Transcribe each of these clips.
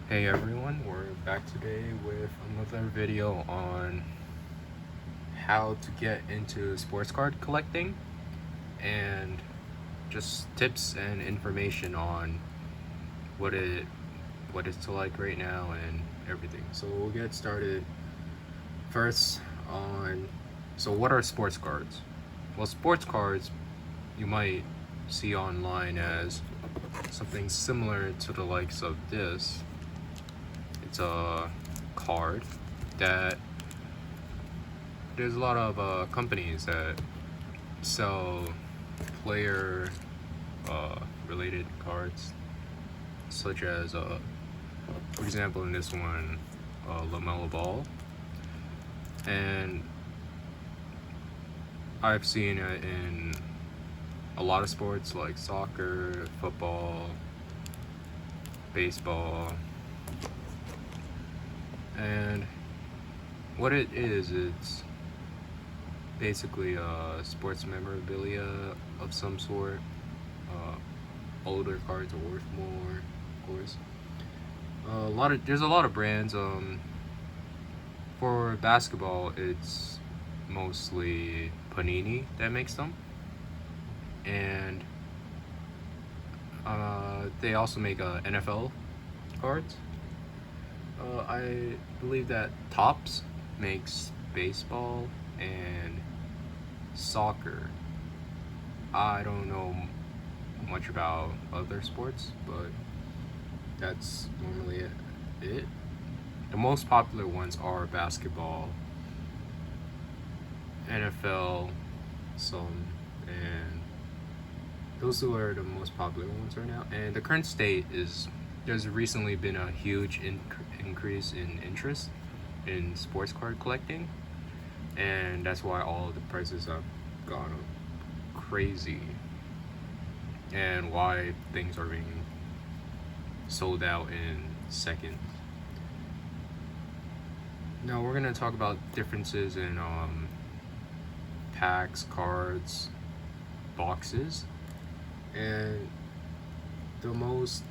Hey everyone, we're back today with another video on how to get into sports card collecting and just tips and information on what it what it's like right now and everything. So we'll get started first on what are sports cards? Well, sports cards you might see online as something similar to the likes of this. It's a card that there's a lot of companies that sell player related cards, such as, for example, in this one, LaMelo Ball. And I've seen it in a lot of sports like soccer, football, baseball. And what it is, it's basically sports memorabilia of some sort. Older cards are worth more, of course. There's a lot of brands. For basketball, it's mostly Panini that makes them, and they also make NFL cards. I believe that Topps makes baseball and soccer. I don't know much about other sports, but that's normally it. The most popular ones are basketball, NFL, some, and those two are the most popular ones right now. And the current state is there's recently been a huge increase in interest in sports card collecting, and that's why all of the prices have gone up crazy, and why things are being sold out in seconds. Now we're gonna talk about differences in packs, cards, boxes, and the most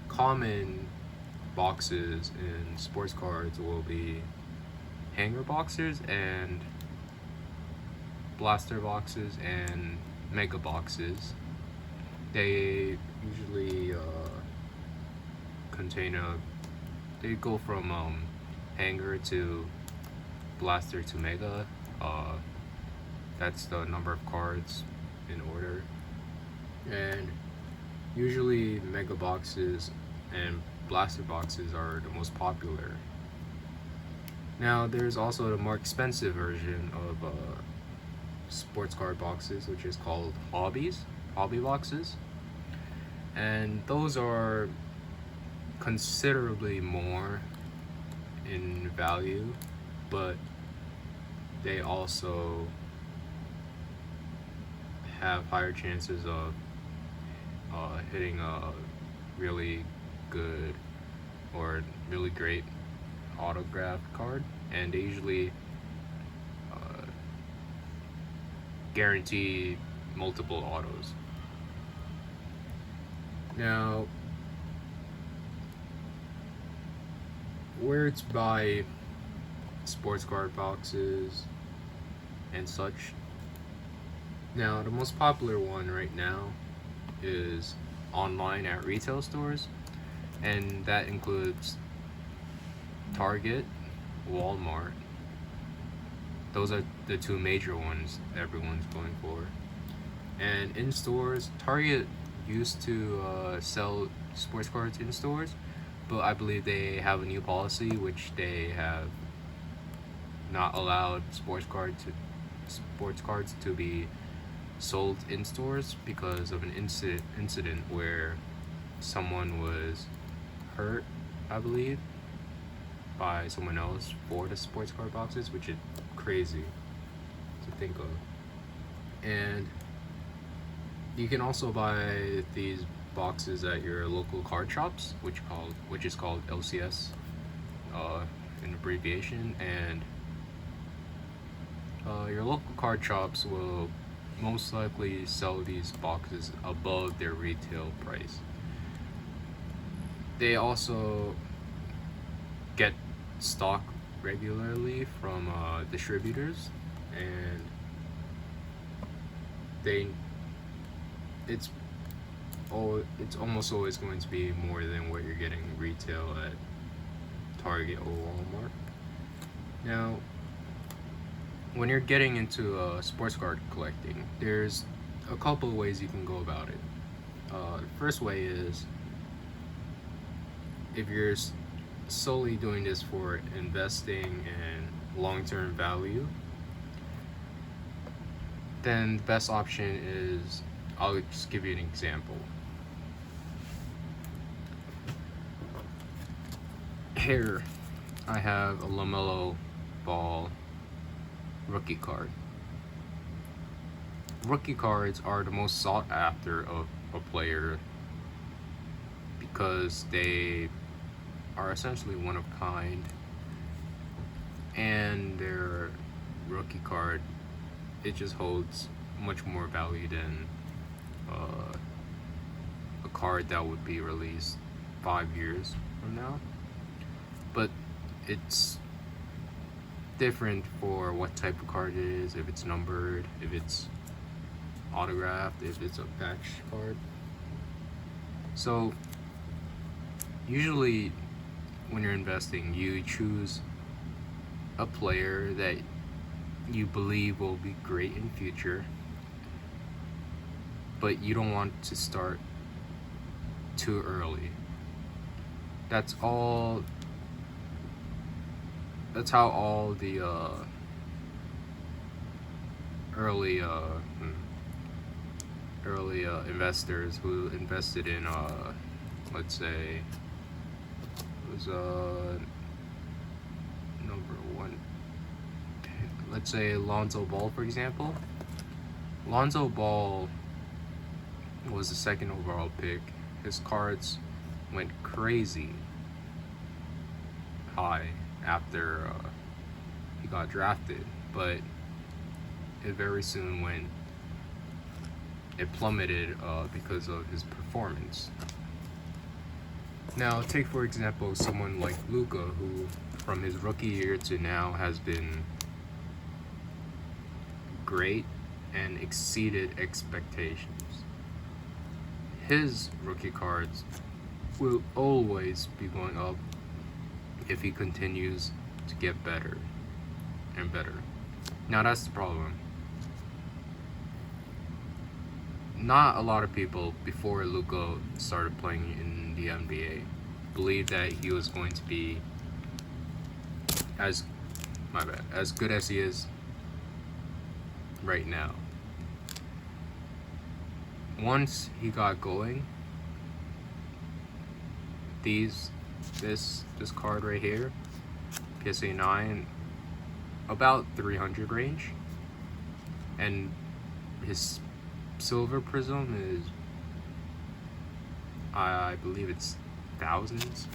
common boxes in sports cards will be hanger boxes and blaster boxes and mega boxes. They usually contain they go from hanger to blaster to mega. That's the number of cards in order, and usually mega boxes and blaster boxes are the most popular. Now there's also the more expensive version of sports card boxes, which is called hobby boxes, and those are considerably more in value, but they also have higher chances of hitting a really good or really great autograph card, and they usually uh, guarantee multiple autos. Now, where to buy sports card boxes and such. Now, the most popular one right now is online at retail stores, and that includes Target, Walmart. Those are the two major ones everyone's going for. And in stores, Target used to sell sports cards in stores, but I believe they have a new policy which they have not allowed sports cards to be sold in stores because of an incident where someone was hurt, I believe, by someone else for the sports card boxes, which is crazy to think of. And you can also buy these boxes at your local card shops, which is called LCS, in abbreviation, and your local card shops will most likely sell these boxes above their retail price. they also get stock regularly from distributors, and they it's it's almost always going to be more than what you're getting retail at Target or Walmart. Now, when you're getting into sports card collecting, there's a couple of ways you can go about it. The first way is, if you're solely doing this for investing and long-term value, then the best option is, I'll just give you an example. Here, I have a LaMelo Ball rookie card. Rookie cards are the most sought after of a player because they are essentially one of a kind, and their rookie card, it just holds much more value than a card that would be released 5 years from now. But it's different for what type of card it is, if it's numbered, if it's autographed, if it's a patch card. So usually when you're investing, you choose a player that you believe will be great in future, but you don't want to start too early. That's how all the early investors who invested in let's say it was number one, let's say Lonzo Ball, for example. Lonzo Ball was the second overall pick. His cards went crazy high after he got drafted, but it very soon it plummeted because of his performance. Now, take for example someone like Luka, who from his rookie year to now has been great and exceeded expectations. His rookie cards will always be going up if he continues to get better and better. Now, that's the problem. Not a lot of people before Luka started playing in the NBA believed that he was going to be as good as he is right now. Once he got going, this card right here, PSA 9, about 300 range, and his Silver Prism is, I believe it's thousands,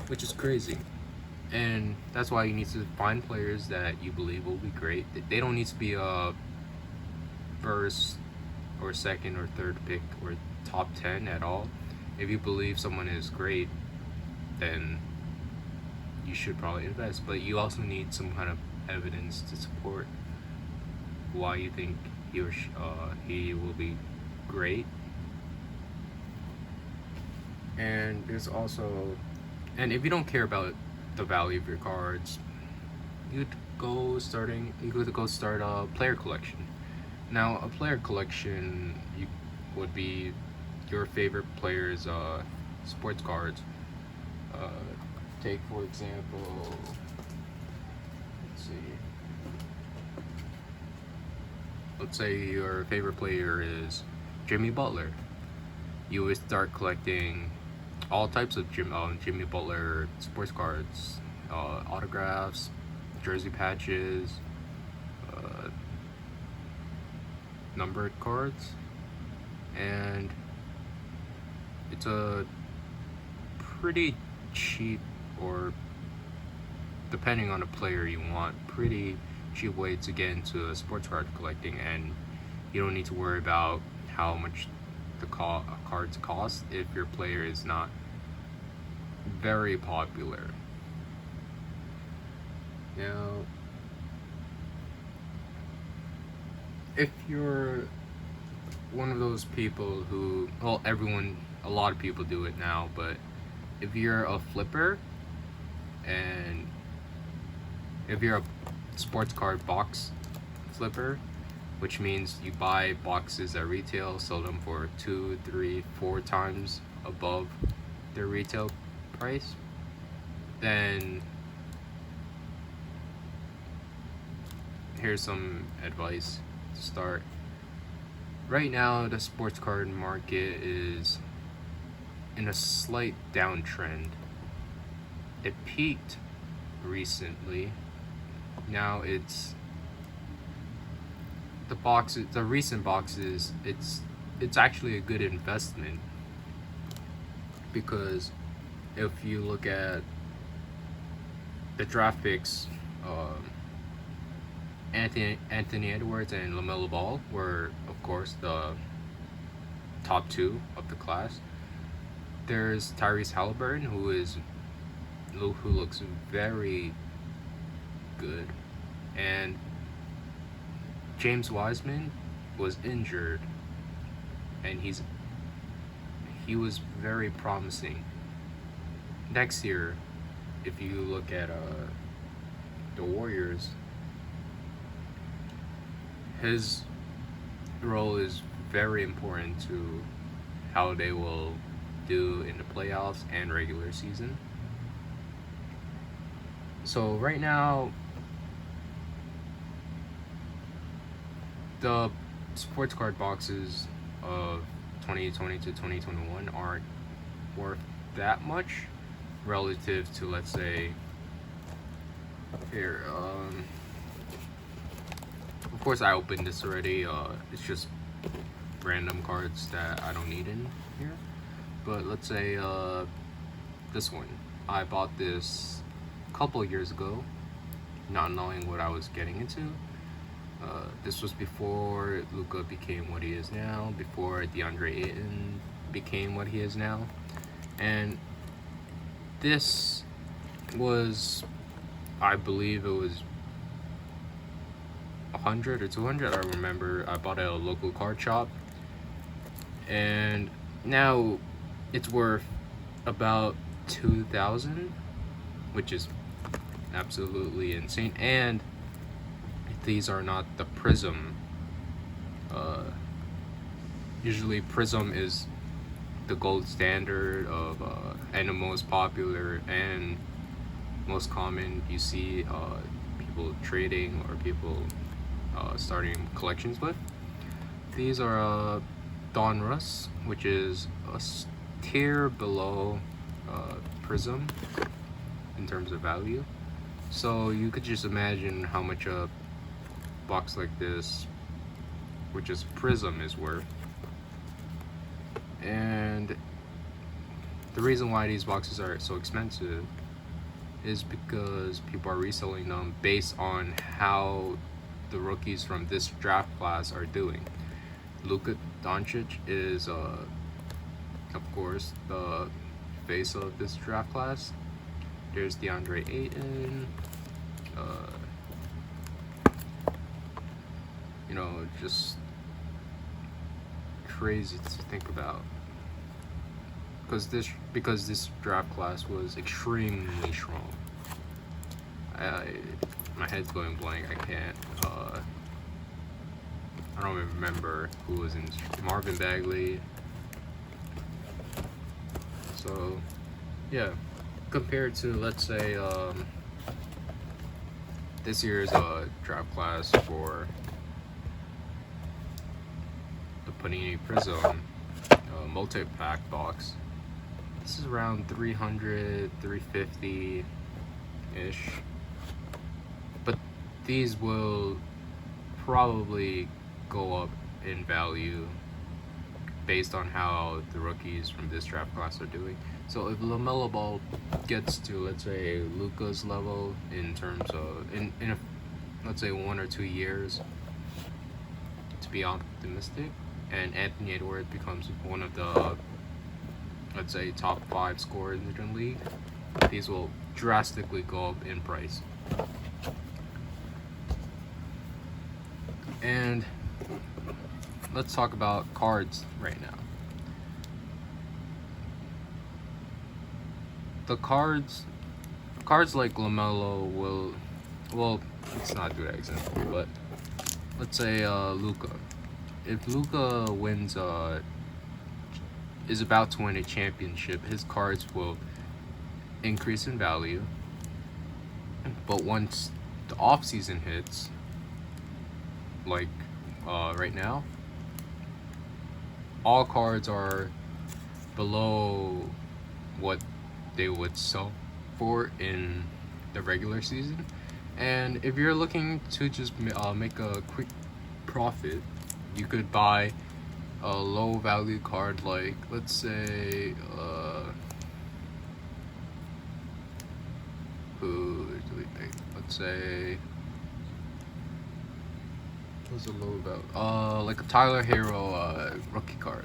which is crazy. And that's why you need to find players that you believe will be great. They don't need to be a first or second or third pick or top 10 at all. If you believe someone is great, then you should probably invest. But you also need some kind of evidence to support why you think he will be great. And there's also, and if you don't care about the value of your cards, you could go start a player collection. Now, a player collection would be your favorite players' sports cards. Take for example, let's say your favorite player is Jimmy Butler. You would start collecting all types of Jimmy Butler sports cards, autographs, jersey patches, numbered cards, and it's a pretty cheap, or depending on the player you want, pretty cheap way to get into sports card collecting, and you don't need to worry about how much the cards cost if your player is not very popular. Now, if you're one of those people who, well, a lot of people do it now, but if you're a flipper and if you're a sports card box flipper, which means you buy boxes at retail, sell them for 2, 3, 4 times above their retail price, then here's some advice to start. Right now, the sports card market is in a slight downtrend. It peaked recently. Now it's the recent boxes, it's actually a good investment, because if you look at the draft picks, Anthony Edwards and LaMelo Ball were, of course, the top 2 of the class. There's Tyrese Halliburton, who looks very good, and James Wiseman was injured, and he was very promising. Next year, if you look at the Warriors, his role is very important to how they will do in the playoffs and regular season. So right now, the sports card boxes of 2020 to 2021 aren't worth that much relative to, let's say, here, of course I opened this already, it's just random cards that I don't need in here, but let's say this one, I bought this a couple years ago, not knowing what I was getting into. This was before Luka became what he is now, before DeAndre Ayton became what he is now, and this was, I believe it was 100 or 200, I remember. I bought it at a local card shop, and now it's worth about 2,000, which is absolutely insane. And these are not the Prism. Usually Prism is the gold standard of and the most popular and most common you see people trading or people starting collections with. These are Donruss, which is a tier below Prism in terms of value. So you could just imagine how much a box like this, which is Prism, is worth. And the reason why these boxes are so expensive is because people are reselling them based on how the rookies from this draft class are doing. Luka Doncic is, of course, the face of this draft class. There's DeAndre Ayton. Just crazy to think about. Because this draft class was extremely strong. My head's going blank. I can't. I don't even remember who was in Marvin Bagley. So, yeah, compared to, let's say, this year's draft class for the Panini Prism multi-pack box, this is around 300, 350 ish. But these will probably go up in value based on how the rookies from this draft class are doing. So if LaMelo Ball gets to, let's say, Luka's level in terms of let's say 1 or 2 years, to be optimistic, and Anthony Edwards becomes one of the let's say top 5 scorers in the league, these will drastically go up in price. And let's talk about cards right now. The cards like LaMelo will, well, let's not do that example, but let's say Luka. If Luka wins, is about to win a championship, his cards will increase in value. But once the off season hits, like right now, all cards are below what they would sell for in the regular season. And if you're looking to just make a quick profit, you could buy a low value card like, let's say, who do we think? Let's say, what's a low value? Like a Tyler Hero rookie card.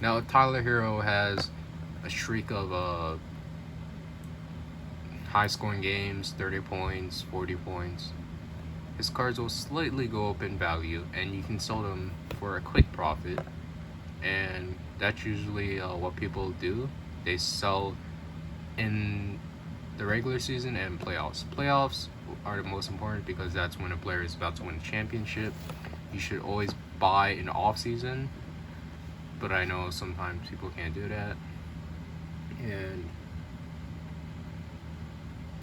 Now, Tyler Hero has a streak of high scoring games, 30 points, 40 points. His cards will slightly go up in value, and you can sell them for a quick profit. And that's usually what people do. They sell in the regular season and playoffs. Playoffs are the most important because that's when a player is about to win a championship. You should always buy in off season, but I know sometimes people can't do that. And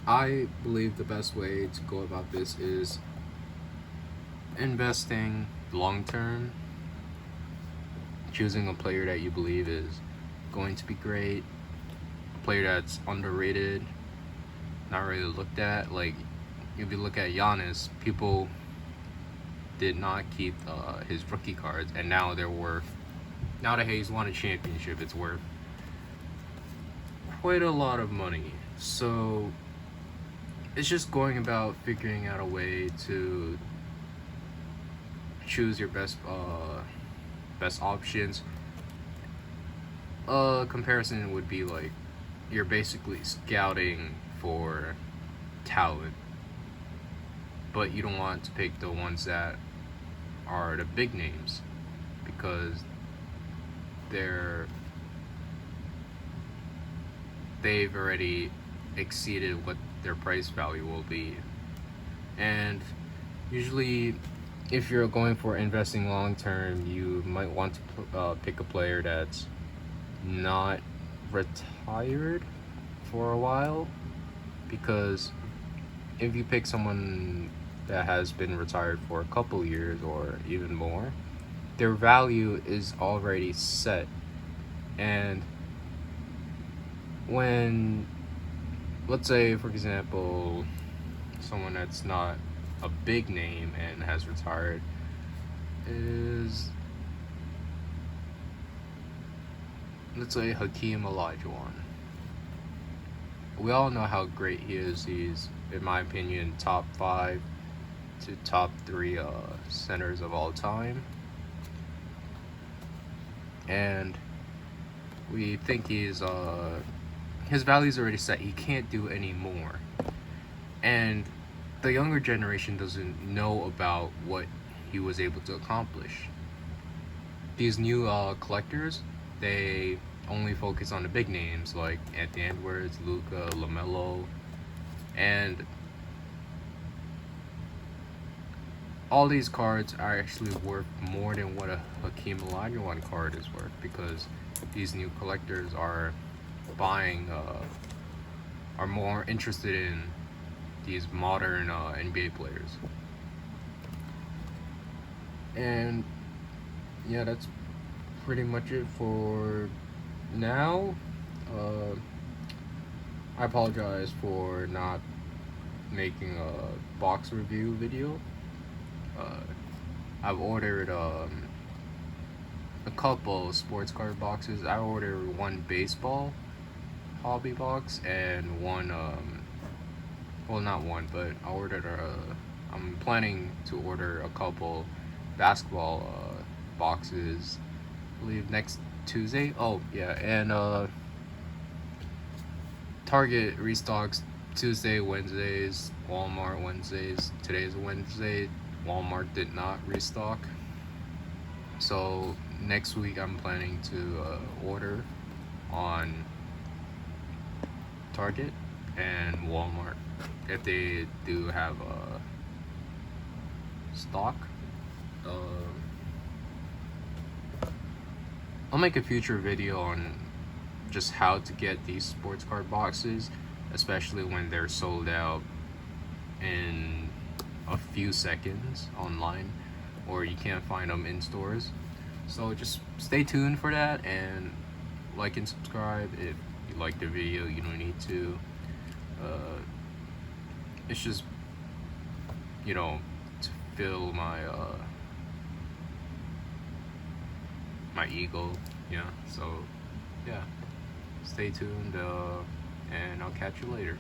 I believe the best way to go about this is investing long term, choosing a player that you believe is going to be great, a player that's underrated, not really looked at. Like, if you look at Giannis, people did not keep his rookie cards, and now they're worth, now that he's won a championship, it's worth quite a lot of money. So it's just going about figuring out a way to choose your best options. A comparison would be like, you're basically scouting for talent, but you don't want to pick the ones that are the big names because they've already exceeded what their price value will be. And usually, if you're going for investing long term, you might want to pick a player that's not retired for a while, because if you pick someone that has been retired for a couple years or even more, their value is already set. And when, let's say, for example, someone that's not a big name and has retired is, let's say, Hakeem Olajuwon. We all know how great he is. He's, in my opinion, top 5 to top 3 centers of all time. And we think his value's already set. He can't do any more. And the younger generation doesn't know about what he was able to accomplish. These new collectors, they only focus on the big names like Anthony Edwards, Luka, LaMelo, and all these cards are actually worth more than what a Hakeem Olajuwon card is worth, because these new collectors are buying, are more interested in these modern NBA players. And yeah, that's pretty much it for now. I apologize for not making a box review video. I've ordered a couple sports card boxes. I ordered one baseball hobby box and one well, not one, but I ordered I'm planning to order a couple basketball boxes, I believe next Tuesday. Oh yeah, and Target restocks Tuesday, Wednesdays. Walmart Wednesdays. Today's Wednesday. Walmart did not restock. So next week I'm planning to order on Target and Walmart if they do have stock. Uh, I'll make a future video on just how to get these sports card boxes, especially when they're sold out in a few seconds online or you can't find them in stores. So just stay tuned for that, and like and subscribe if you like the video. You don't need to. It's just, to fill my my ego. So yeah, stay tuned, and I'll catch you later.